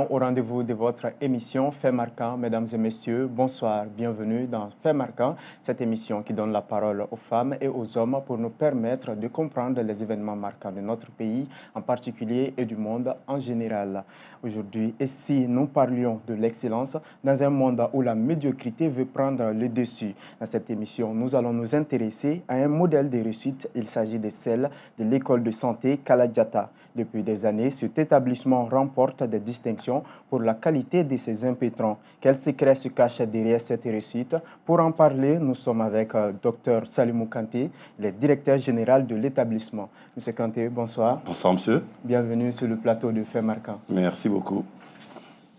au rendez-vous de votre émission Fait marquant. Mesdames et messieurs, bonsoir, bienvenue dans Fait marquant, cette émission qui donne la parole aux femmes et aux hommes pour nous permettre de comprendre les événements marquants de notre pays en particulier et du monde en général. Aujourd'hui, et si nous parlions de l'excellence dans un monde où la médiocrité veut prendre le dessus? Dans cette émission, nous allons nous intéresser à un modèle de réussite. Il s'agit de celle de l'école de santé Kala-Diatta. Depuis des années, cet établissement remporte des distinctions pour la qualité de ses impétrants. Quel secret se cache derrière cette réussite? Pour en parler, nous sommes avec Dr Salimou Kanté, le directeur général de l'établissement. Monsieur Kanté, bonsoir. Bonsoir, monsieur. Bienvenue sur le plateau de Fait marquant. Merci beaucoup.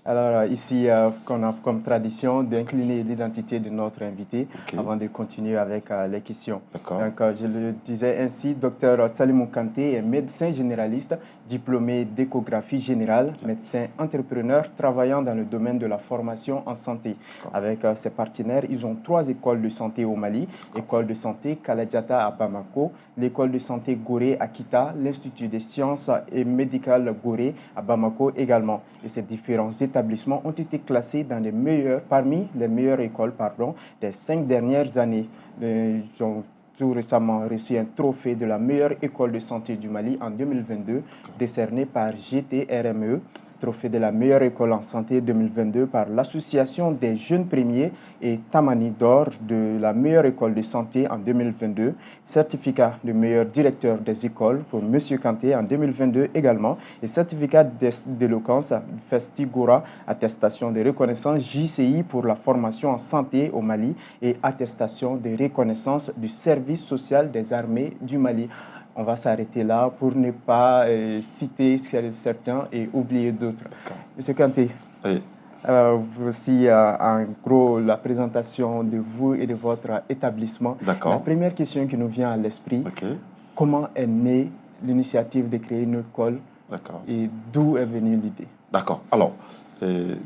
Alors ici, on a comme tradition d'incliner l'identité de notre invité avant de continuer avec les questions. Donc, je le disais ainsi, Dr Salimou Kanté est médecin généraliste, diplômé d'échographie générale, médecin entrepreneur travaillant dans le domaine de la formation en santé. Avec ses partenaires, ils ont 3 écoles de santé au Mali, l'école de santé Kala-Diatta à Bamako, l'école de santé Gorée à Kita, l'Institut des sciences et médicales Gorée à Bamako également. Et ces différents établissements ont été classés dans parmi les meilleures écoles des 5 dernières années. Ils ont tout récemment reçu un trophée de la meilleure école de santé du Mali en 2022, décerné par GTRME. Trophée de la meilleure école en santé 2022 par l'Association des jeunes premiers et Tamani d'or de la meilleure école de santé en 2022. Certificat de meilleur directeur des écoles pour M. Kanté en 2022 également. Et certificat d'éloquence Festigora, attestation de reconnaissance JCI pour la formation en santé au Mali et attestation de reconnaissance du service social des armées du Mali. On va s'arrêter là pour ne pas citer certains et oublier d'autres. Monsieur Kanté, voici en gros la présentation de vous et de votre établissement. La première question qui nous vient à l'esprit, comment est née l'initiative de créer une école et d'où est venue l'idée? D'accord. Alors,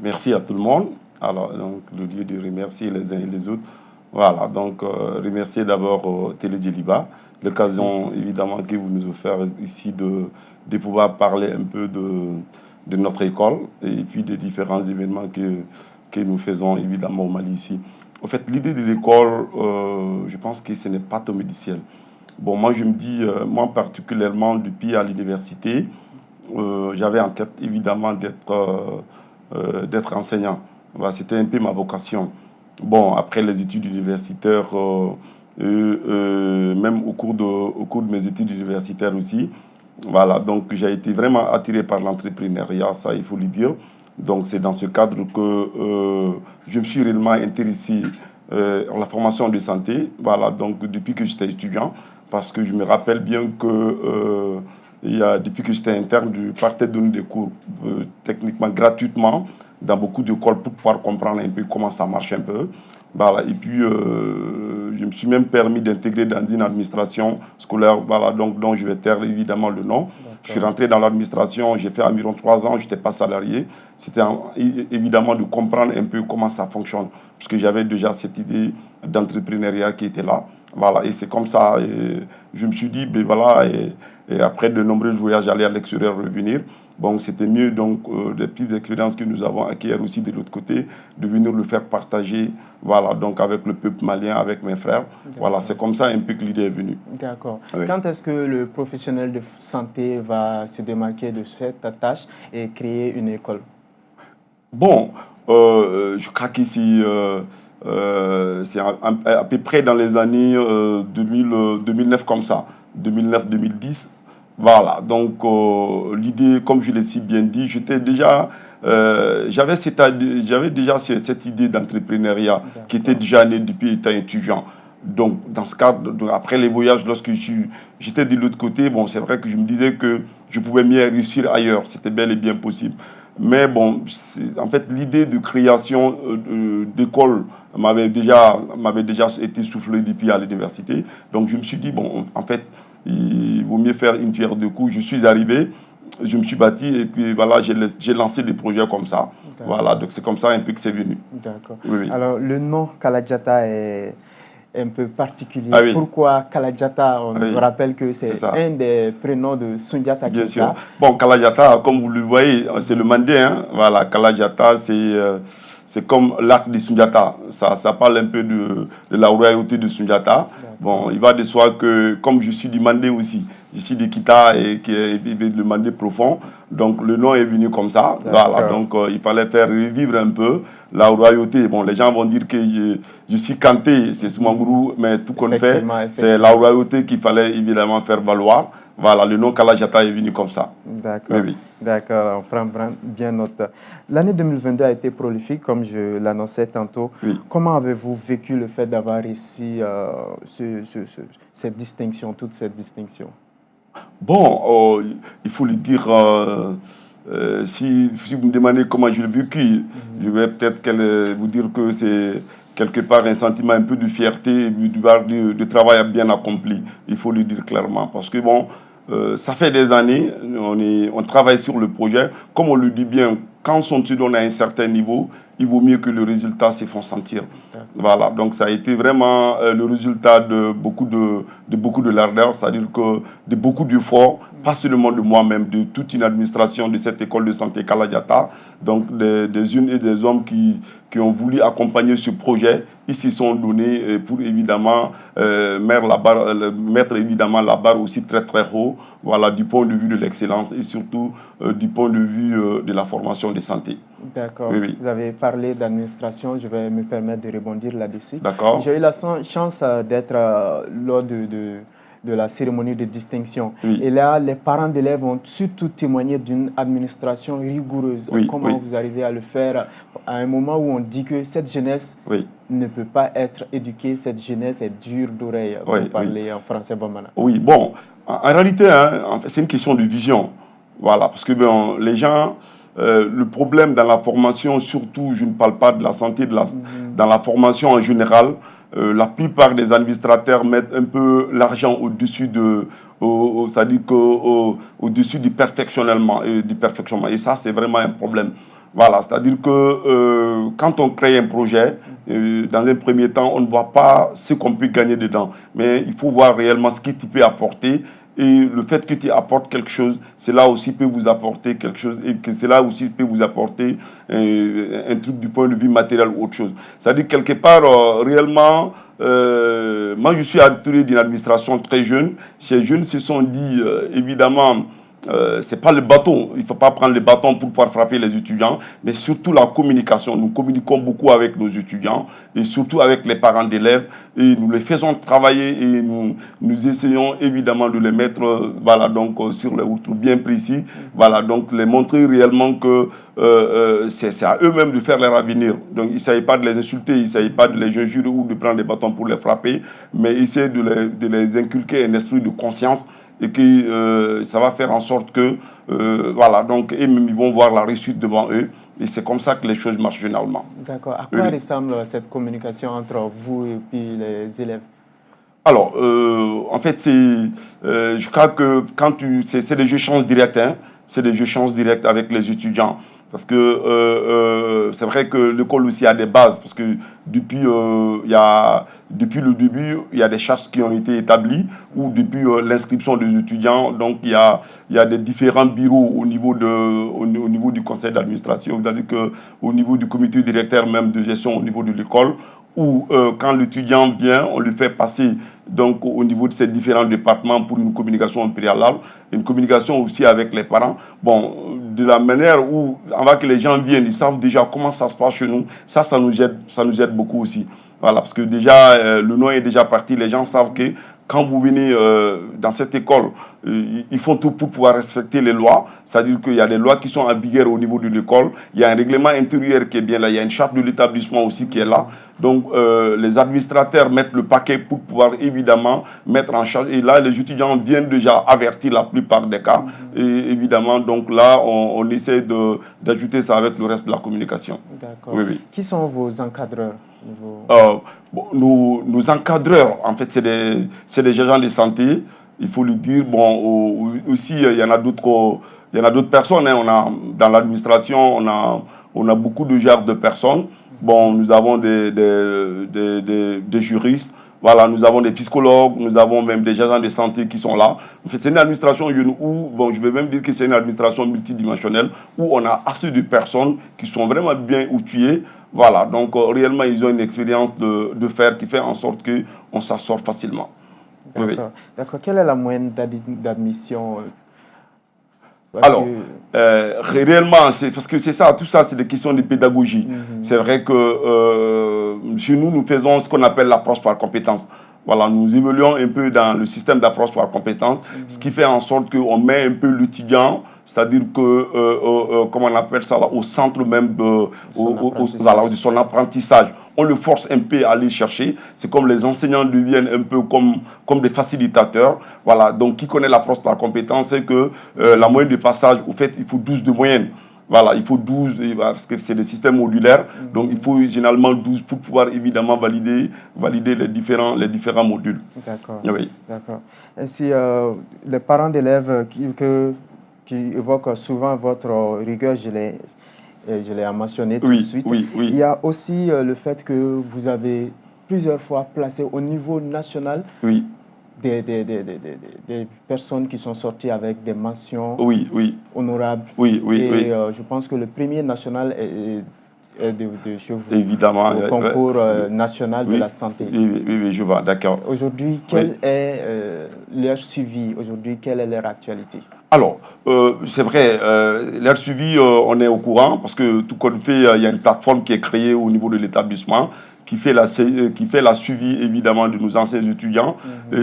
merci à tout le monde. Alors, donc, le lieu de remercier les uns et les autres. Voilà, donc remercier d'abord Télé Djeliba, l'occasion évidemment que vous nous offrez ici de pouvoir parler un peu de notre école et puis des différents événements que nous faisons évidemment au Mali ici. En fait, l'idée de l'école, je pense que ce n'est pas tombé du ciel. Bon, moi je me dis, moi particulièrement depuis à l'université, j'avais en tête évidemment d'être enseignant. Voilà, c'était un peu ma vocation. Bon, après les études universitaires, même au cours de mes études universitaires aussi, voilà, donc j'ai été vraiment attiré par l'entrepreneuriat, ça il faut le dire. Donc c'est dans ce cadre que je me suis réellement intéressé à la formation de santé, voilà, donc depuis que j'étais étudiant, parce que je me rappelle bien que depuis que j'étais interne, je partais donner des cours techniquement gratuitement dans beaucoup d'écoles pour pouvoir comprendre un peu comment ça marche un peu. Voilà. Et puis, je me suis même permis d'intégrer dans une administration scolaire, voilà, donc, dont je vais taire évidemment le nom. Je suis rentré dans l'administration, j'ai fait environ 3 ans, je n'étais pas salarié. C'était évidemment de comprendre un peu comment ça fonctionne, puisque j'avais déjà cette idée d'entrepreneuriat qui était là. Voilà, et c'est comme ça, je me suis dit, ben voilà, et après de nombreux voyages, aller à l'extérieur, revenir. Bon, c'était mieux, donc, des petites expériences que nous avons acquises aussi de l'autre côté, de venir le faire partager, voilà, donc avec le peuple malien, avec mes frères. Voilà, c'est comme ça un peu que l'idée est venue. D'accord. Oui. Quand est-ce que le professionnel de santé va se démarquer de cette tâche et créer une école? Bon, je crois qu'ici, c'est à peu près dans les années 2009 comme ça, 2009-2010. Voilà, donc l'idée, comme je l'ai si bien dit, j'avais déjà cette idée d'entrepreneuriat qui était déjà née depuis étant étudiant. Donc, dans ce cadre, après les voyages, lorsque j'étais de l'autre côté, bon, c'est vrai que je me disais que je pouvais mieux réussir ailleurs. C'était bel et bien possible. Mais bon, en fait, l'idée de création d'école m'avait déjà été soufflée depuis à l'université. Donc, je me suis dit, bon, en fait, il vaut mieux faire une pierre deux coups. Je suis arrivé, je me suis bâti et puis voilà, j'ai lancé des projets comme ça. Voilà, donc c'est comme ça un peu que c'est venu. D'accord. Oui, oui. Alors, le nom Kala-Diatta est un peu particulier. Pourquoi Kaladiata? On me rappelle que c'est un des prénoms de Sundiata Keita. Bien sûr. Bon, Kaladiata, comme vous le voyez, c'est le mandé. Hein. Voilà, Kaladiata, c'est comme l'arc de Sundiata. Ça parle un peu de la royauté de Sundiata. Bon, il va de soi que, comme je suis du mandé aussi, je suis de Kita et qui est le mandé profond, donc le nom est venu comme ça. Voilà, donc il fallait faire revivre un peu la royauté. Bon, les gens vont dire que je suis Kanté, c'est Soumangourou, mais tout qu'on fait, c'est la royauté qu'il fallait évidemment faire valoir. Voilà, le nom Kaladiata est venu comme ça. D'accord. Oui. D'accord, on prend bien note. L'année 2022 a été prolifique, comme je l'annonçais tantôt. Oui. Comment avez-vous vécu le fait d'avoir réussi cette distinction, toute cette distinction? Bon, il faut le dire, si vous me demandez comment je l'ai vécu, je vais peut-être vous dire que c'est quelque part un sentiment un peu de fierté, de travail bien accompli. Il faut le dire clairement. Parce que bon, ça fait des années, on travaille sur le projet. Comme on le dit bien, quand on se donne à un certain niveau, il vaut mieux que le résultat se fasse sentir. Voilà, donc ça a été vraiment le résultat de beaucoup de l'ardeur, c'est-à-dire que de beaucoup d'efforts, pas seulement de moi-même, de toute une administration de cette école de santé Kaladiata, donc des unes et des hommes qui ont voulu accompagner ce projet. Ils s'y sont donnés pour évidemment mettre évidemment la barre aussi très très haut, voilà, du point de vue de l'excellence et surtout du point de vue de la formation de santé. D'accord. Oui. Vous avez parlé d'administration, je vais me permettre de rebondir là-dessus. D'accord. J'ai eu la chance d'être lors de la cérémonie de distinction. Oui. Et là, les parents d'élèves ont surtout témoigné d'une administration rigoureuse. Oui. Comment vous arrivez à le faire à un moment où on dit que cette jeunesse ne peut pas être éduquée, cette jeunesse est dure d'oreille, pour parler en français bambana. Oui, bon, en réalité, hein, c'est une question de vision. Voilà, parce que bon, les gens... le problème dans la formation, surtout, je ne parle pas de la santé, dans la formation en général, la plupart des administrateurs mettent un peu l'argent au-dessus c'est-à-dire au-dessus du perfectionnement, Et ça, c'est vraiment un problème. Voilà, c'est-à-dire que quand on crée un projet, dans un premier temps, on ne voit pas ce qu'on peut gagner dedans. Mais il faut voir réellement ce que tu peux apporter. Et le fait que tu apportes quelque chose, cela aussi peut vous apporter quelque chose, et que cela aussi peut vous apporter un truc du point de vue matériel ou autre chose. C'est-à-dire quelque part, réellement, moi je suis entouré d'une administration très jeune. Ces jeunes se sont dit, évidemment, c'est pas le bâton, il ne faut pas prendre le bâton pour pouvoir frapper les étudiants, mais surtout la communication. Nous communiquons beaucoup avec nos étudiants et surtout avec les parents d'élèves et nous les faisons travailler et nous essayons évidemment de les mettre voilà, donc, sur les routes bien précis, voilà, donc les montrer réellement que c'est à eux-mêmes de faire leur avenir. Donc il ne s'agit pas de les insulter, il ne s'agit pas de les injurer ou de prendre des bâtons pour les frapper, mais essayer de les inculquer un esprit de conscience et que ça va faire en sorte que, voilà, donc, eux-mêmes, ils vont voir la réussite devant eux. Et c'est comme ça que les choses marchent généralement. D'accord. À quoi ressemble cette communication entre vous et puis les élèves? Alors, en fait, je crois que c'est des échanges directs, hein, c'est des échanges directs avec les étudiants. Parce que c'est vrai que l'école aussi a des bases, parce que depuis le début, il y a des chartes qui ont été établies, ou depuis l'inscription des étudiants, donc il y a des différents bureaux au niveau du conseil d'administration, c'est-à-dire qu'au niveau du comité directeur même de gestion au niveau de l'école, où quand l'étudiant vient, on lui fait passer donc, au niveau de ces différents départements pour une communication préalable, une communication aussi avec les parents. Bon, de la manière où, avant que les gens viennent, ils savent déjà comment ça se passe chez nous, ça nous aide beaucoup aussi. Voilà, parce que déjà, le nom est déjà parti, les gens savent que quand vous venez dans cette école, ils font tout pour pouvoir respecter les lois. C'est-à-dire qu'il y a des lois qui sont en vigueur au niveau de l'école. Il y a un règlement intérieur qui est bien là. Il y a une charte de l'établissement aussi qui est là. Donc, les administrateurs mettent le paquet pour pouvoir évidemment mettre en charge. Et là, les étudiants viennent déjà avertir la plupart des cas. Et évidemment, donc là, on essaie d'ajouter ça avec le reste de la communication. D'accord. Oui, oui. Qui sont vos encadreurs? Bon, nos encadreurs, en fait, c'est des agents de santé, il faut le dire. Bon, aussi, il y en a d'autres personnes. Hein. Dans l'administration, on a beaucoup de genres de personnes. Bon, nous avons des juristes, Voilà, nous avons des psychologues, nous avons même des agents de santé qui sont là. En fait, c'est une administration où, bon, je vais même dire que c'est une administration multidimensionnelle où on a assez de personnes qui sont vraiment bien outillées. Voilà, donc réellement, ils ont une expérience de faire qui fait en sorte qu'on s'en sort facilement. D'accord. Oui. D'accord. Quelle est la moyenne d'admission Alors, réellement, parce que c'est ça, tout ça, c'est des questions de pédagogie. C'est vrai que chez nous, nous faisons ce qu'on appelle l'approche par compétence. Voilà, nous évoluons un peu dans le système d'approche par compétence, ce qui fait en sorte qu'on met un peu l'étudiant, c'est-à-dire que, comment on appelle ça, là, au centre même de son apprentissage. On le force un peu à aller chercher. C'est comme les enseignants deviennent un peu comme des facilitateurs. Voilà, donc qui connaît l'approche par compétence, c'est que la moyenne de passage, au fait, il faut 12 de moyenne. Voilà, il faut 12, parce que c'est des systèmes modulaires, donc il faut généralement 12 pour pouvoir évidemment valider les différents modules. D'accord. Oui. D'accord. Ainsi, les parents d'élèves qui évoquent souvent votre rigueur, je l'ai mentionné tout de suite. Oui. Il y a aussi le fait que vous avez plusieurs fois placé au niveau national des personnes qui sont sorties avec des mentions honorables. Et je pense que le premier national est de chez vous, évidemment, au concours national de la santé. Oui, je vois, d'accord. Aujourd'hui, quel est leur suivi? Aujourd'hui, quelle est leur actualité? Alors, c'est vrai, leur suivi, on est au courant parce que tout compte fait, il y a une plateforme qui est créée au niveau de l'établissement qui fait la suivi évidemment de nos anciens étudiants,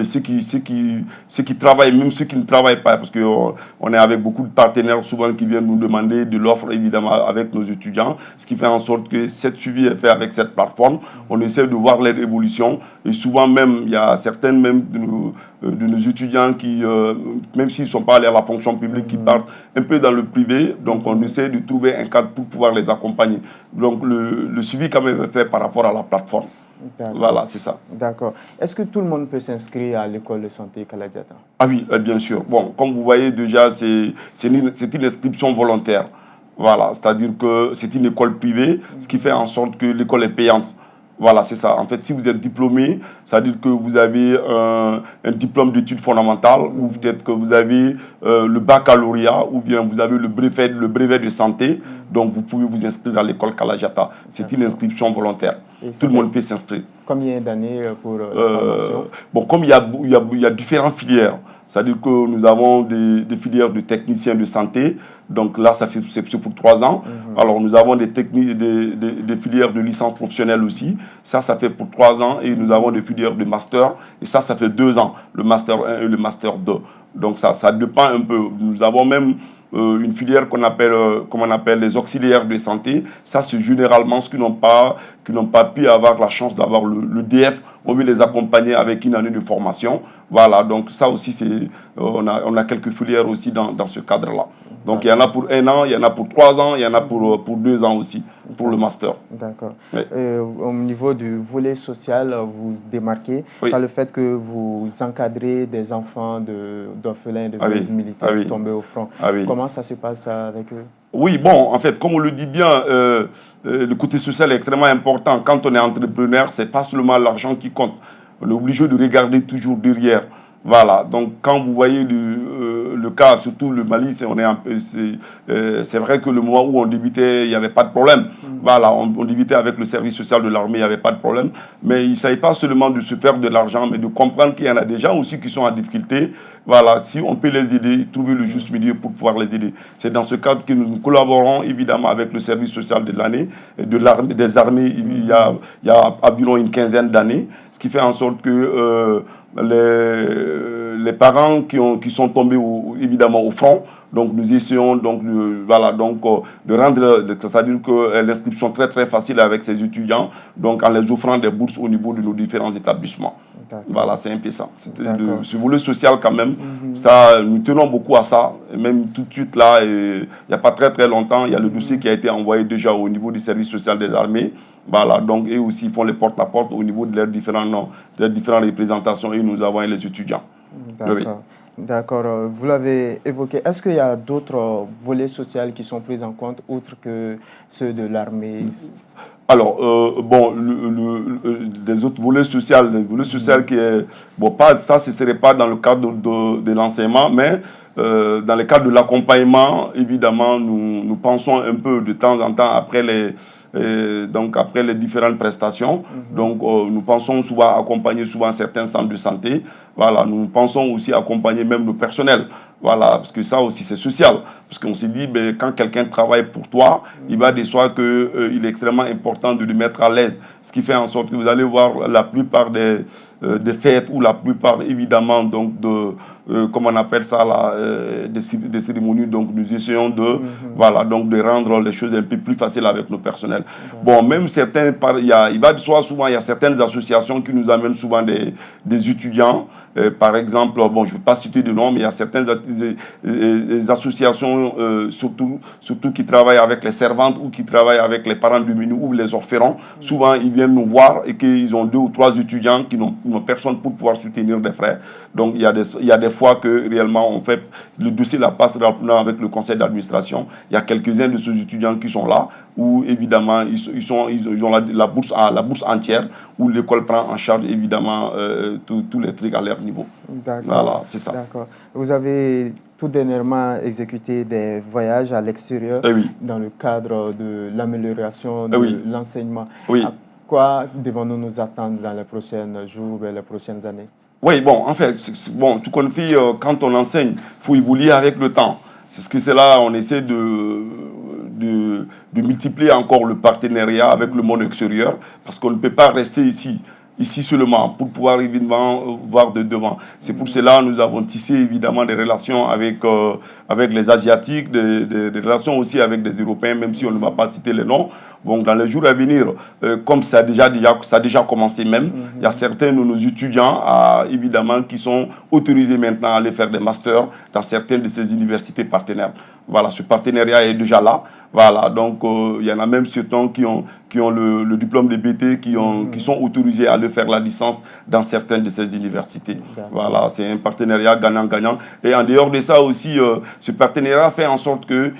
ceux qui travaillent, même ceux qui ne travaillent pas, parce qu'on on est avec beaucoup de partenaires souvent qui viennent nous demander de l'offre évidemment avec nos étudiants, ce qui fait en sorte que cette suivi est fait avec cette plateforme. On essaie de voir leur évolution et souvent même, il y a certaines même de nos étudiants qui, même s'ils ne sont pas allés à la fonction publique, qui partent un peu dans le privé, donc on essaie de trouver un cadre pour pouvoir les accompagner. Donc le suivi quand même est fait par rapport à la plateforme. Voilà, c'est ça. D'accord. Est-ce que tout le monde peut s'inscrire à l'école de santé Kala Diatta? Ah oui, bien sûr. Bon, comme vous voyez déjà, c'est une inscription volontaire. Voilà, c'est-à-dire que c'est une école privée, ce qui fait en sorte que l'école est payante. Voilà, c'est ça. En fait, si vous êtes diplômé, ça veut dire que vous avez un diplôme d'études fondamentales ou peut-être que vous avez le baccalauréat ou bien vous avez le brevet de santé. Donc, vous pouvez vous inscrire à l'école Kala Diatta. C'est une inscription volontaire. Tout le monde peut s'inscrire. Combien d'années pour la formation? Bon, comme il y a différentes filières, c'est-à-dire que nous avons des filières de techniciens de santé, donc là, c'est pour 3 ans. Alors, nous avons des filières de licence professionnelle aussi, ça fait pour 3 ans, et nous avons des filières de master, et ça fait 2 ans, le master 1 et le master 2. Donc, ça dépend un peu. Nous avons même une filière qu'on appelle les auxiliaires de santé. Ça, c'est généralement ceux qui n'ont pas pu avoir la chance d'avoir le DF. On veut les accompagner avec une année de formation. Voilà, donc ça aussi, on a quelques filières aussi dans ce cadre-là. Donc, il y en a pour 1 an, il y en a pour 3 ans, il y en a pour 2 ans aussi, pour le master. D'accord. Au niveau du volet social, vous démarquez par le fait que vous encadrez des enfants d'orphelins, de veuves militaires tombés au front. Comment ça se passe avec eux? Oui, bon, en fait, comme on le dit bien, le côté social est extrêmement important. Quand on est entrepreneur, ce n'est pas seulement l'argent qui compte. On est obligé de regarder toujours derrière. Voilà, donc quand vous voyez le cas, surtout le Mali, c'est vrai que le moment où on débutait, il n'y avait pas de problème. Voilà, on débutait avec le service social de l'armée, il n'y avait pas de problème. Mais il ne s'agit pas seulement de se faire de l'argent, mais de comprendre qu'il y en a des gens aussi qui sont en difficulté. Voilà, si on peut les aider, trouver le juste milieu pour pouvoir les aider. C'est dans ce cadre que nous collaborons évidemment avec le service social de l'année, des armées, il y a environ une 15aine d'années, ce qui fait en sorte que les parents qui sont tombés évidemment au front, donc nous essayons donc de rendre, c'est-à-dire que l'inscription très très facile avec ces étudiants, donc en les offrant des bourses au niveau de nos différents établissements. Voilà, c'est un peu ça. Ce volet social quand même, ça, nous tenons beaucoup à ça. Et même tout de suite là, il n'y a pas très très longtemps, il y a le dossier qui a été envoyé déjà au niveau du service social des armées. Voilà, donc eux aussi font les porte-à-porte au niveau de leurs différentes représentations et nous avons les étudiants. D'accord. D'accord, vous l'avez évoqué. Est-ce qu'il y a d'autres volets sociaux qui sont pris en compte, outre que ceux de l'armée? Alors, bon, des autres volets sociaux, le volet social qui est, bon, pas, ça, ce ne serait pas dans le cadre de l'enseignement, mais dans le cadre de l'accompagnement, évidemment, nous pensons un peu de temps en temps après donc après les différentes prestations. Donc, nous pensons souvent accompagner certains centres de santé. Voilà, nous pensons aussi accompagner même nos personnels. Voilà, parce que ça aussi c'est social. Parce qu'on s'est dit, ben, quand quelqu'un travaille pour toi, il va de soi qu'il est extrêmement important de le mettre à l'aise. Ce qui fait en sorte que vous allez voir la plupart des fêtes ou la plupart évidemment donc comment on appelle ça là, des cérémonies. Donc nous essayons de voilà donc de rendre les choses un peu plus faciles avec nos personnels. Bon, même certains, il va de soi souvent il y a certaines associations qui nous amènent souvent des étudiants. Par exemple, bon, je ne vais pas citer de nom, mais il y a certaines associations, surtout qui travaillent avec les servantes ou qui travaillent avec les parents démunis ou les orphelins. Souvent, ils viennent nous voir et qu'ils ont 2 ou 3 étudiants qui n'ont personne pour pouvoir soutenir des frais. Donc, il y a des fois que réellement, on fait le dossier la passe rapidement avec le conseil d'administration. Il y a quelques-uns de ces étudiants qui sont là, où évidemment, ils ont la bourse entière, où l'école prend en charge évidemment tous les trucs à leur niveau. Voilà, c'est ça. D'accord. Vous avez tout dernièrement exécuté des voyages à l'extérieur dans le cadre de l'amélioration de l'enseignement. À quoi devons-nous nous attendre dans les prochains jours et les prochaines années? Oui, bon, en fait, bon, tout qu'on fait quand on enseigne, il faut évoluer avec le temps. C'est ce que c'est là, on essaie de multiplier encore le partenariat avec le monde extérieur, parce qu'on ne peut pas rester ici seulement, pour pouvoir évidemment voir de devant. C'est pour cela que nous avons tissé évidemment des relations avec les Asiatiques, des relations aussi avec des Européens, même si on ne va pas citer les noms. Bon, dans les jours à venir, comme ça a déjà commencé même, il y a certains de nos étudiants, évidemment, qui sont autorisés maintenant à aller faire des masters dans certaines de ces universités partenaires. Voilà, ce partenariat est déjà là. Voilà, donc il y en a même certains qui ont le diplôme de BT, qui sont autorisés à aller faire la licence dans certaines de ces universités. Voilà, c'est un partenariat gagnant-gagnant. Et en dehors de ça aussi, ce partenariat fait en sorte que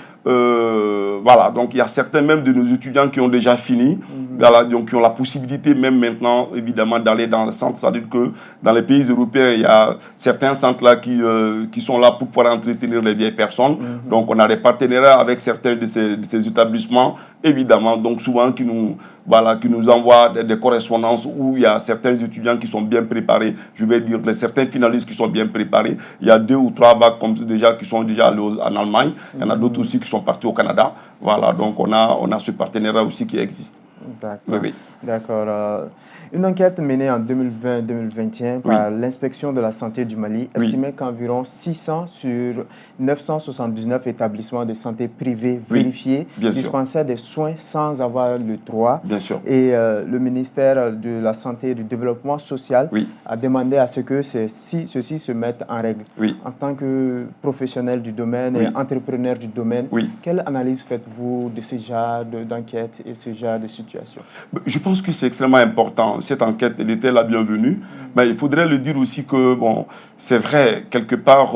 voilà, donc il y a certains même de nos étudiants qui ont déjà fini, voilà, donc qui ont la possibilité même maintenant évidemment d'aller dans le centre. C'est-à-dire que dans les pays européens, il y a certains centres là qui sont là pour pouvoir entretenir les vieilles personnes. Donc on a des partenariats avec certains de ces établissements, évidemment, donc souvent qui nous envoient des correspondances où il y a certains étudiants qui sont bien préparés, je vais dire certains finalistes qui sont bien préparés. Il y a 2 ou 3 bacs comme déjà qui sont déjà allés en Allemagne. Il y en a d'autres aussi qui sont partis au Canada. Voilà, donc on a ce partenariat aussi qui existe. D'accord. D'accord. Une enquête menée en 2020-2021 par l'inspection de la santé du Mali estimait qu'environ 600 sur 979 établissements de santé privés vérifiés dispensaient des soins sans avoir le droit. Et le ministère de la Santé et du Développement social a demandé à ce que ceux-ci se mettent en règle. En tant que professionnel du domaine et entrepreneur du domaine, quelle analyse faites-vous de ce genre d'enquête et ce genre de situation? Je pense que c'est extrêmement important. Cette enquête, elle était la bienvenue. Mais il faudrait le dire aussi que, bon, c'est vrai, quelque part,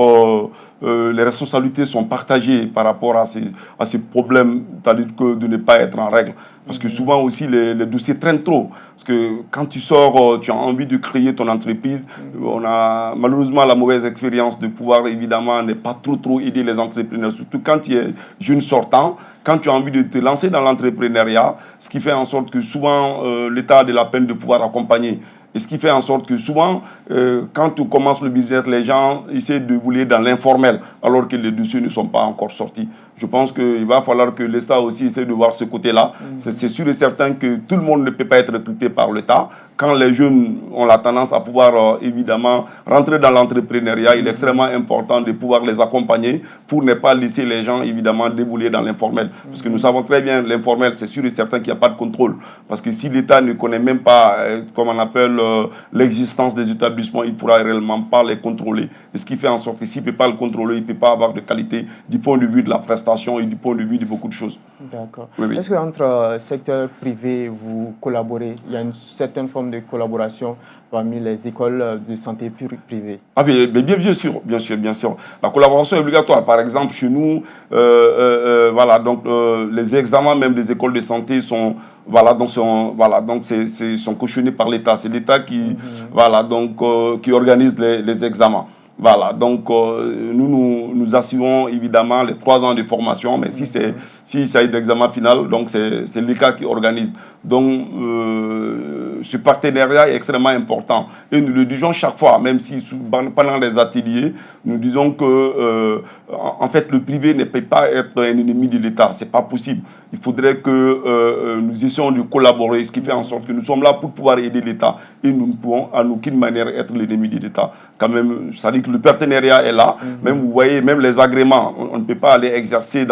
les responsabilités sont partagées par rapport à ces problèmes, c'est-à-dire que de ne pas être en règle. Parce que souvent aussi, les dossiers traînent trop. Parce que quand tu sors, tu as envie de créer ton entreprise. On a malheureusement la mauvaise expérience de pouvoir, évidemment, ne pas trop aider les entrepreneurs. Surtout quand tu es jeune sortant, quand tu as envie de te lancer dans l'entrepreneuriat, ce qui fait en sorte que souvent, l'État a de la peine de pouvoir accompagner. Et ce qui fait en sorte que souvent, quand on commence le business, les gens essaient de voler dans l'informel, alors que les dossiers ne sont pas encore sortis. Je pense qu'il va falloir que l'État aussi essaie de voir ce côté-là. C'est sûr et certain que tout le monde ne peut pas être recruté par l'État. Quand les jeunes ont la tendance à pouvoir, évidemment, rentrer dans l'entrepreneuriat, il est extrêmement important de pouvoir les accompagner pour ne pas laisser les gens, évidemment, débouler dans l'informel. Parce que nous savons très bien, l'informel, c'est sûr et certain qu'il n'y a pas de contrôle. Parce que si l'État ne connaît même pas, comme on appelle, l'existence des établissements, il ne pourra réellement pas les contrôler. Et ce qui fait en sorte que s'il ne peut pas le contrôler, il ne peut pas avoir de qualité du point de vue de la prestation et du point de vue de beaucoup de choses. D'accord. Est-ce qu'entre secteur privé, vous collaborez? Il y a une certaine forme de collaboration parmi les écoles de santé privées? Ah bien sûr. La collaboration est obligatoire. Par exemple, chez nous, voilà, donc les examens même des écoles de santé sont voilà, donc sont cautionnés par l'État. C'est l'État qui, voilà, donc, qui organise les examens. Voilà, donc nous assurons évidemment les 3 ans de formation, mais si s'agit d'examen final, donc c'est l'État qui organise. Donc ce partenariat est extrêmement important et nous le disons chaque fois, même si pendant les ateliers, nous disons que en fait le privé ne peut pas être un ennemi de l'État, c'est pas possible. Il faudrait que nous essayons de collaborer, ce qui fait en sorte que nous sommes là pour pouvoir aider l'État et nous ne pouvons en aucune manière être l'ennemi de l'État. Quand même, ça dit que le partenariat est là. Même vous voyez, même les agréments, on ne peut pas aller exercer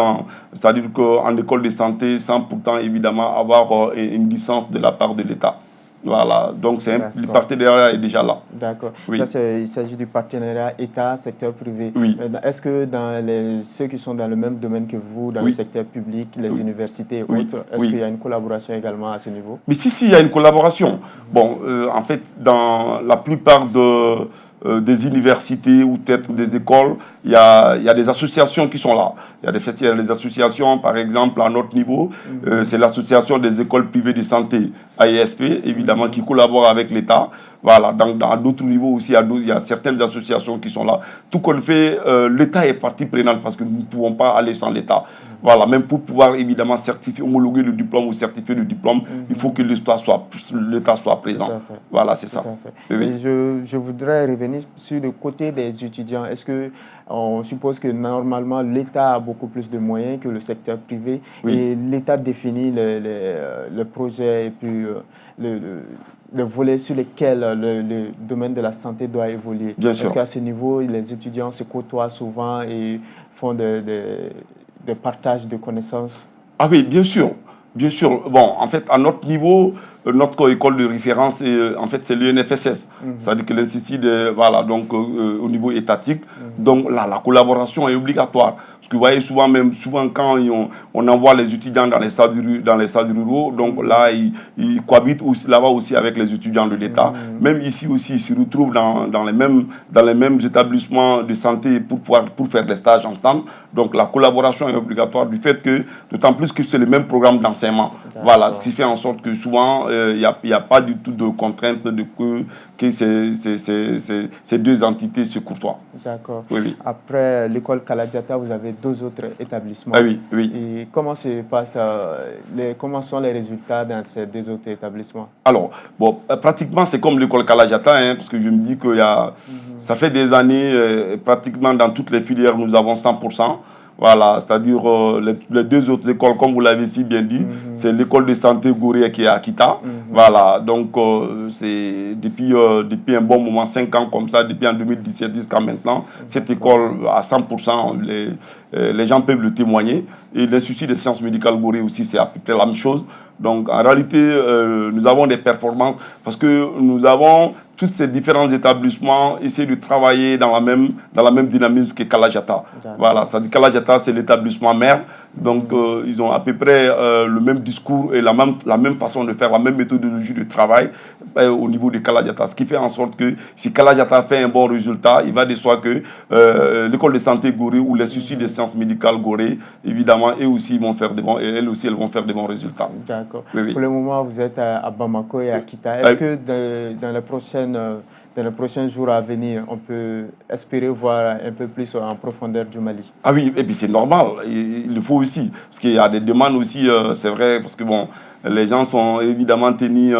c'est-à-dire qu'en école de santé sans pourtant évidemment avoir une licence de la part de l'État. Voilà, donc le partenariat est déjà là. D'accord. Oui. Il s'agit du partenariat État, secteur privé. Oui. Est-ce que dans ceux qui sont dans le même domaine que vous, dans le secteur public, les universités et autres, est-ce qu'il y a une collaboration également à ce niveau? Mais si, il y a une collaboration. Bon, en fait, dans la plupart des universités ou peut-être des écoles, il y a des associations qui sont là. Il y a des associations, par exemple, à notre niveau, c'est l'association des écoles privées de santé, AESP, évidemment, qui collabore avec l'État. Voilà, dans d'autres niveaux aussi, il y a certaines associations qui sont là. Tout qu'on fait, l'État est partie prenante parce que nous ne pouvons pas aller sans l'État. Voilà, même pour pouvoir évidemment certifier, homologuer le diplôme ou certifier le diplôme, il faut que l'État soit présent. Voilà, c'est ça. Oui. Je voudrais revenir sur le côté des étudiants. Est-ce qu'on suppose que normalement l'État a beaucoup plus de moyens que le secteur privé et l'État définit le projet et puis le volet sur lequel le domaine de la santé doit évoluer? Bien sûr. Est-ce qu'à ce niveau, les étudiants se côtoient souvent et font de partage de connaissances? Ah oui, bien sûr. Bien sûr. Bon, en fait, à notre niveau, notre école de référence, en fait, c'est l'UNFSS. C'est-à-dire que l'institut, voilà, donc au niveau étatique. Donc là, la collaboration est obligatoire. Parce que vous voyez, souvent quand on envoie les étudiants dans les stades ruraux, donc là, ils cohabitent là-bas aussi avec les étudiants de l'État. Même ici aussi, ils se retrouvent dans les mêmes établissements de santé pour faire des stages ensemble. Donc la collaboration est obligatoire du fait que, d'autant plus que c'est le même programme d'enseignement. Voilà, ce qui fait en sorte que souvent, il n'y a pas du tout de contrainte que ces deux entités se courtoient. D'accord. Oui. Après l'école Kaladiata, vous avez 2 autres établissements. Ah oui. Et comment sont les résultats dans ces 2 autres établissements? Alors, bon, pratiquement, c'est comme l'école Kaladiata, parce que je me dis que ça fait des années, pratiquement dans toutes les filières, nous avons 100%. Voilà, c'est-à-dire les 2 autres écoles, comme vous l'avez si bien dit, c'est l'école de santé Gorée qui est à Kita. Voilà, donc c'est depuis un bon moment, 5 ans comme ça, depuis en 2017 jusqu'à maintenant, cette école à 100%, les gens peuvent le témoigner. Et l'Institut des sciences médicales Gorée aussi, c'est à peu près la même chose. Donc en réalité, nous avons des performances parce que nous avons tous ces différents établissements essayer de travailler dans la même dynamisme que Kaladiata. Voilà, c'est-à-dire Kaladiata, c'est l'établissement mère. Donc ils ont à peu près le même discours et la même façon de faire, la même méthodologie de travail au niveau de Kaladiata. Ce qui fait en sorte que si Kaladiata fait un bon résultat, il va de soi que l'école de santé Gorée ou l'Institut des sciences médicales Gorée, évidemment, elles aussi vont faire des bons résultats. D'accord. Oui. Pour le moment, vous êtes à Bamako et à Kita. Est-ce que dans les prochains jours à venir, on peut espérer voir un peu plus en profondeur du Mali? Ah oui, et puis c'est normal, il le faut aussi. Parce qu'il y a des demandes aussi, c'est vrai, parce que bon, les gens sont évidemment tenus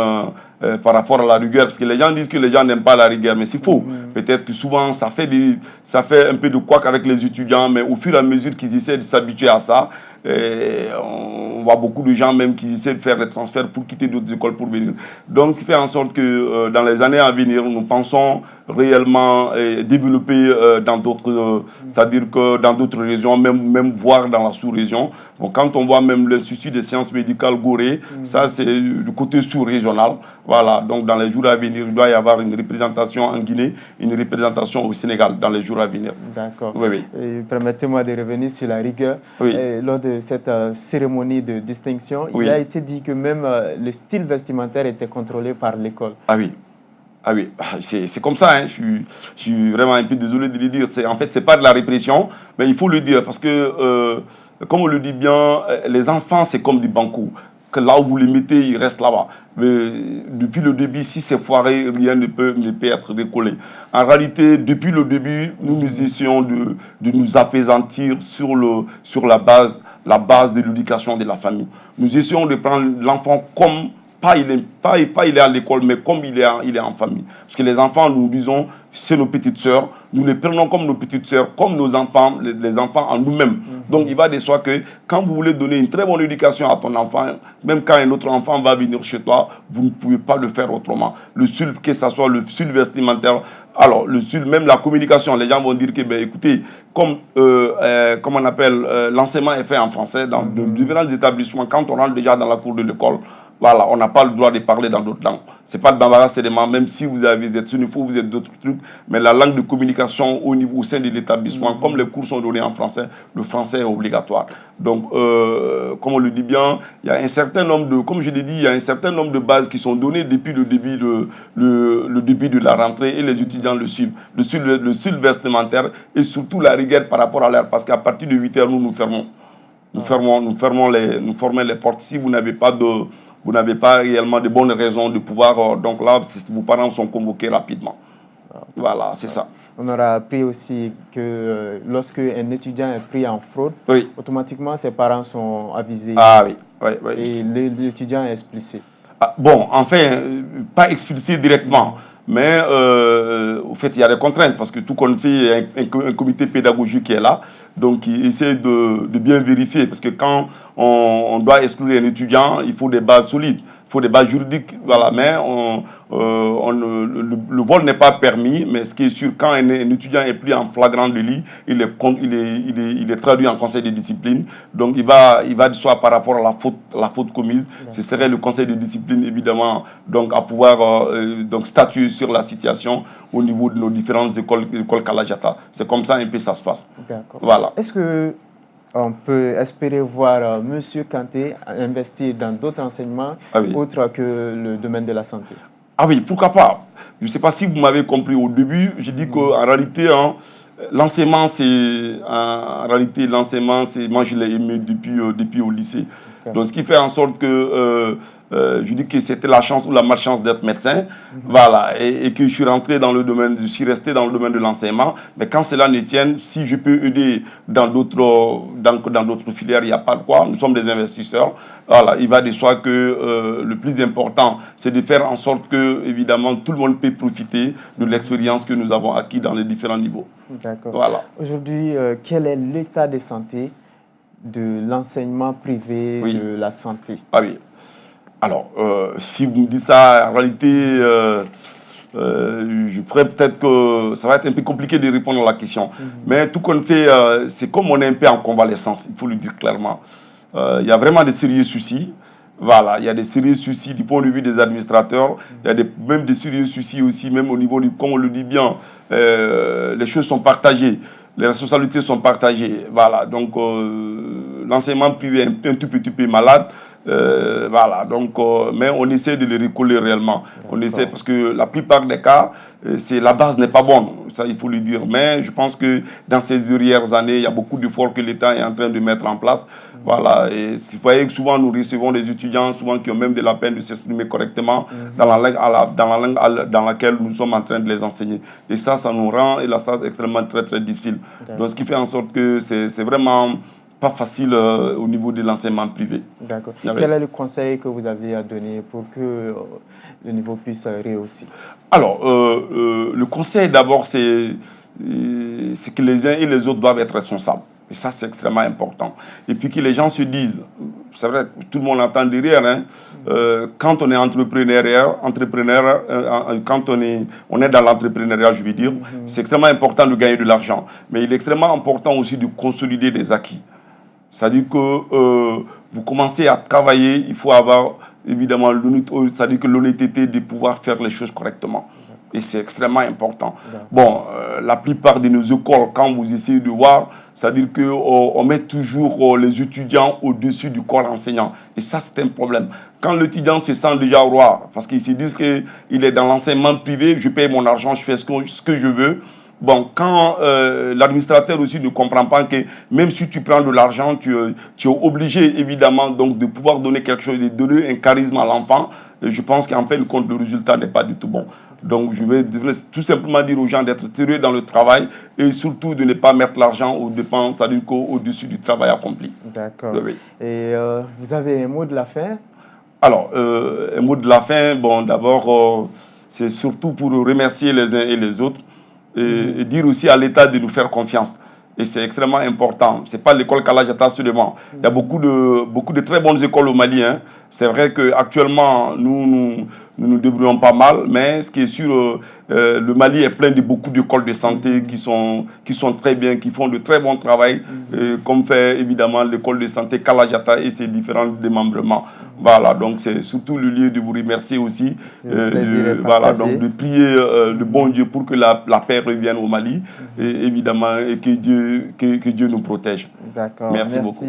par rapport à la rigueur. Parce que les gens disent que les gens n'aiment pas la rigueur, mais c'est faux. Peut-être que souvent, ça fait un peu de couac avec les étudiants, mais au fur et à mesure qu'ils essaient de s'habituer à ça, on voit beaucoup de gens même qui essaient de faire des transferts pour quitter d'autres écoles pour venir. Donc, ce qui fait en sorte que dans les années à venir, nous pensons réellement développer dans d'autres, c'est-à-dire que dans d'autres régions, même voire dans la sous-région. Bon, quand on voit même l'Institut des sciences médicales Gorée, ça c'est du côté sous-régional. Voilà, donc dans les jours à venir, il doit y avoir une représentation en Guinée, une représentation au Sénégal dans les jours à venir. D'accord. Oui. Permettez-moi de revenir sur la rigueur. Lors de cette cérémonie de distinction, il a été dit que même le style vestimentaire était contrôlé par l'école. Ah oui, c'est comme ça, hein. Je suis vraiment un peu désolé de le dire. En fait, ce n'est pas de la répression, mais il faut le dire parce que, comme on le dit bien, les enfants, c'est comme des bancours. que là où vous les mettez, ils restent là-bas. Mais depuis le début, si c'est foiré, rien ne peut être décollé. En réalité, depuis le début, nous essayons de nous apaisantir sur la base de l'éducation de la famille. Nous essayons de prendre l'enfant comme, pas il est à l'école, mais comme il est en famille. Parce que les enfants, nous disons, c'est nos petites sœurs. Nous les prenons comme nos petites sœurs, comme nos enfants, les enfants en nous-mêmes. Donc, il va de soi que quand vous voulez donner une très bonne éducation à ton enfant, même quand un autre enfant va venir chez toi, vous ne pouvez pas le faire autrement. Le style, que ce soit le style vestimentaire, alors le style, même la communication, les gens vont dire que, ben, écoutez, comme on appelle, l'enseignement est fait en français dans différents établissements, quand on rentre déjà dans la cour de l'école, voilà, on n'a pas le droit de parler dans d'autres langues. Ce n'est pas d'embarras seulement, même si vous avez des études, vous êtes d'autres trucs, mais la langue de communication au sein de l'établissement, comme les cours sont donnés en français, le français est obligatoire. Donc, comme on le dit bien, il y a un certain nombre de, comme je l'ai dit, il y a un certain nombre de bases qui sont données depuis le début de la rentrée et les étudiants le suivent. Le style vestimentaire et surtout la rigueur par rapport à l'heure, parce qu'à partir de 8 h, nous fermons. Nous fermons les portes. Si vous n'avez pas réellement de bonnes raisons de pouvoir, donc là, vos parents sont convoqués rapidement. Voilà, c'est ça. On aura appris aussi que lorsque un étudiant est pris en fraude, automatiquement ses parents sont avisés. Ah oui, oui. Et l'étudiant est expulsé. Ah, bon, enfin, pas expulsé directement. Mais au fait, il y a des contraintes parce que tout compte fait, un comité pédagogique qui est là, donc il essaie de bien vérifier parce que quand on doit exclure un étudiant, il faut des bases solides, il faut des bases juridiques, voilà. Mais le vol n'est pas permis, mais ce qui est sûr, quand un étudiant est pris en flagrant délit, il est traduit en conseil de discipline, donc il va de soi par rapport à la faute commise. Ce serait le conseil de discipline évidemment donc à pouvoir donc statuer sur la situation au niveau de nos différentes écoles Kalajata. C'est comme ça un peu ça se passe. D'accord. Voilà. Est-ce qu'on peut espérer voir M. Kanté investir dans d'autres enseignements autres que le domaine de la santé? Ah oui, pourquoi pas? Je ne sais pas si vous m'avez compris au début, j'ai dit qu'en réalité, l'enseignement, moi je l'ai aimé depuis au lycée. Donc, ce qui fait en sorte que je dis que c'était la chance ou la malchance d'être médecin, voilà, et que je suis rentré dans le domaine, je suis resté dans le domaine de l'enseignement. Mais quand cela ne tienne, si je peux aider dans d'autres filières, il n'y a pas de quoi. Nous sommes des investisseurs. Voilà, il va de soi que le plus important, c'est de faire en sorte que, évidemment, tout le monde peut profiter de l'expérience que nous avons acquis dans les différents niveaux. D'accord. Voilà. Aujourd'hui, quel est l'état de santé de l'enseignement privé de la santé? Ah oui. Alors, si vous me dites ça, en réalité, je pourrais peut-être que ça va être un peu compliqué de répondre à la question. Mais tout qu'on fait, c'est comme on est un peu en convalescence, il faut le dire clairement. Il y a vraiment des sérieux soucis. Voilà, il y a des sérieux soucis du point de vue des administrateurs. Il y a même des sérieux soucis aussi, même au niveau du, comme on le dit bien, les choses sont partagées. Les responsabilités sont partagées. Voilà, donc l'enseignement privé est un tout petit peu malade. Voilà, donc, mais on essaie de les recoller réellement. On essaie parce que la plupart des cas, la base n'est pas bonne, ça il faut le dire. Mais je pense que dans ces dernières années, il y a beaucoup d'efforts que l'État est en train de mettre en place. Voilà, et vous voyez que souvent nous recevons des étudiants, souvent qui ont même de la peine de s'exprimer correctement dans la langue dans laquelle nous sommes en train de les enseigner. Et ça nous rend extrêmement très difficile. Donc ce qui fait en sorte que c'est vraiment pas facile au niveau de l'enseignement privé. D'accord. Quel est le conseil que vous avez à donner pour que le niveau puisse rehausser? Alors, le conseil d'abord, c'est que les uns et les autres doivent être responsables. Et ça, c'est extrêmement important. Et puis que les gens se disent, c'est vrai, tout le monde entend derrière, hein, quand on est entrepreneur, quand on est dans l'entrepreneuriat, je veux dire, c'est extrêmement important de gagner de l'argent. Mais il est extrêmement important aussi de consolider des acquis. C'est-à-dire que vous commencez à travailler, il faut avoir évidemment c'est-à-dire que l'honnêteté de pouvoir faire les choses correctement. Et c'est extrêmement important. Bon, la plupart de nos écoles, quand vous essayez de voir, c'est-à-dire qu'on met toujours les étudiants au-dessus du corps enseignant. Et ça, c'est un problème. Quand l'étudiant se sent déjà roi, parce qu'ils se disent qu'il est dans l'enseignement privé, je paye mon argent, je fais ce que je veux. bon, quand l'administrateur aussi ne comprend pas que même si tu prends de l'argent, tu es obligé évidemment donc de pouvoir donner quelque chose, de donner un charisme à l'enfant, je pense qu'en fin de compte, le résultat n'est pas du tout bon. Donc, je vais tout simplement dire aux gens d'être sérieux dans le travail et surtout de ne pas mettre l'argent aux dépenses, c'est-à-dire au-dessus du travail accompli. D'accord. Oui. Et vous avez un mot de la fin? Alors, un mot de la fin, bon, d'abord, c'est surtout pour remercier les uns et les autres et dire aussi à l'État de nous faire confiance. Et c'est extrêmement important. Ce n'est pas l'école Kalajata seulement. Il y a beaucoup de très bonnes écoles au Mali. Hein. C'est vrai qu'actuellement, nous nous débrouillons pas mal, mais ce qui est sûr, le Mali est plein de beaucoup d'écoles de santé qui sont très bien, qui font de très bon travail, comme fait évidemment l'école de santé Kalajata et ses différents démembrements. Voilà, donc c'est surtout le lieu de vous remercier aussi, voilà, donc de prier le bon Dieu pour que la paix revienne au Mali, et évidemment, et que Dieu nous protège. D'accord. Merci beaucoup.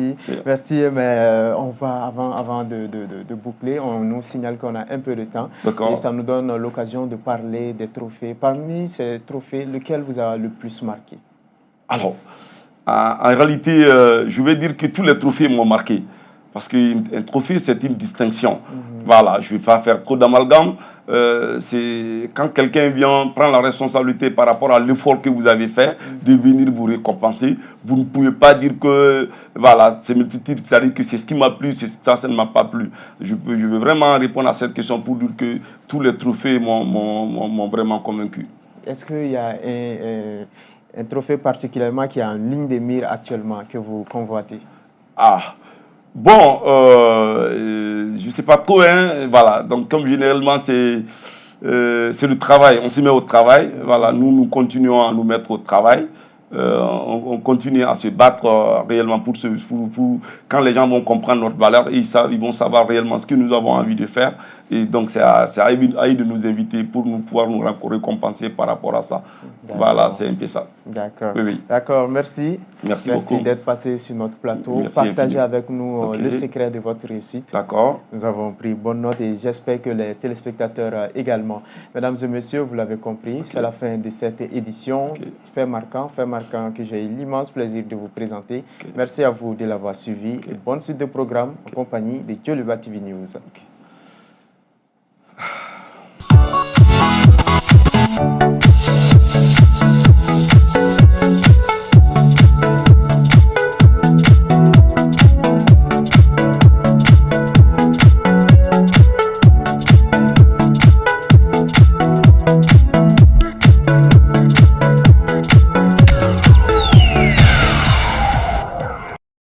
Merci, mais on va, avant de boucler, on nous signale qu'on a un peu de temps. Et ça nous donne l'occasion de parler des trophées. Parmi ces trophées, lequel vous a le plus marqué? Alors, en réalité, je vais dire que tous les trophées m'ont marqué. Parce qu'un trophée, c'est une distinction. Voilà, je ne vais pas faire trop d'amalgame. C'est quand quelqu'un vient prendre la responsabilité par rapport à l'effort que vous avez fait, de venir vous récompenser. Vous ne pouvez pas dire que, voilà, c'est multitude, c'est-à-dire que c'est ce qui m'a plu, ça ne m'a pas plu. Je veux vraiment répondre à cette question pour dire que tous les trophées m'ont vraiment convaincu. Est-ce qu'il y a un trophée particulièrement qui est en ligne de mire actuellement, que vous convoitez? Ah, bon, je ne sais pas trop, hein, voilà. Donc, comme généralement, c'est le travail. On se met au travail. Voilà, nous continuons à nous mettre au travail. On continue à se battre réellement pour quand les gens vont comprendre notre valeur, ils vont savoir réellement ce que nous avons envie de faire. Et donc, c'est à eux de nous inviter pour pouvoir nous récompenser par rapport à ça. Voilà, c'est un peu ça. D'accord. Oui, oui. D'accord, merci. Merci beaucoup. Merci d'être passé sur notre plateau. Partagez avec nous le secret de votre réussite. D'accord. Nous avons pris bonne note et j'espère que les téléspectateurs également. Mesdames et messieurs, vous l'avez compris, c'est la fin de cette édition. Fait marquant que j'ai eu l'immense plaisir de vous présenter. Merci à vous de l'avoir suivi et bonne suite de programme en compagnie de Djoliba TV News.